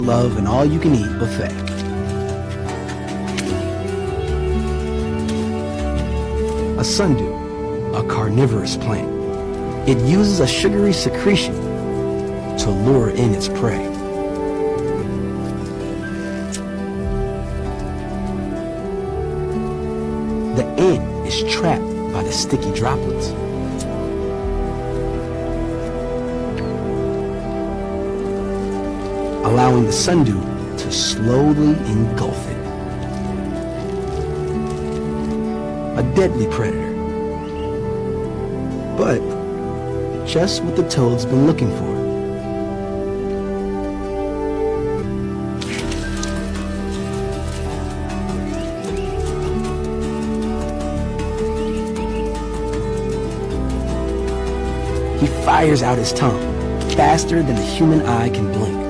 love an all-you-can-eat buffet. A sundew, a carnivorous plant. It uses a sugary secretion to lure in its prey. The ant is trapped by the sticky droplets. Allowing the sundew to slowly engulf it. A deadly predator, but just what the toad's been looking for. He fires out his tongue faster than the human eye can blink.